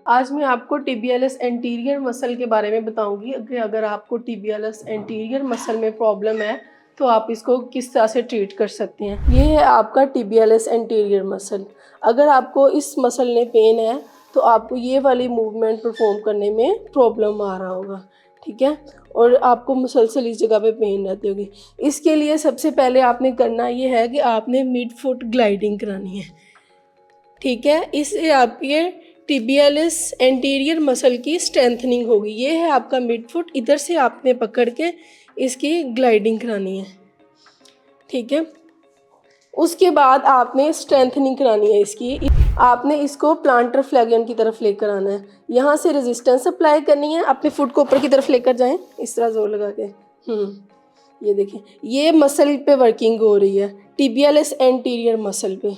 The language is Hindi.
आज मैं आपको टिबियालिस एंटीरियर मसल के बारे में बताऊंगी कि अगर आपको टिबियालिस एंटीरियर मसल में प्रॉब्लम है तो आप इसको किस तरह से ट्रीट कर सकते हैं। ये है आपका टिबियालिस एंटीरियर मसल। अगर आपको इस मसल में पेन है तो आपको ये वाली मूवमेंट परफॉर्म करने में प्रॉब्लम आ रहा होगा, ठीक है, और आपको मुसलसल इस जगह पे पेन रहती होगी। इसके लिए सबसे पहले आपने करना ये है कि आपने मिड फुट ग्लाइडिंग करानी है, ठीक है। इससे आपके टिबियालिस एंटीरियर मसल की स्ट्रेंथनिंग होगी। ये है आपका मिड फुट, इधर से आपने पकड़ के इसकी ग्लाइडिंग करानी है, ठीक है। उसके बाद आपने स्ट्रेंथनिंग करानी है इसकी। आपने इसको प्लांटर फ्लैगियन की तरफ लेकर आना है। यहाँ से रेजिस्टेंस अप्लाई करनी है, अपने फुट को ऊपर की तरफ लेकर जाएं, इस तरह जोर लगा के। ये देखिए, ये मसल पे वर्किंग हो रही है, टिबियालिस एंटीरियर मसल पे।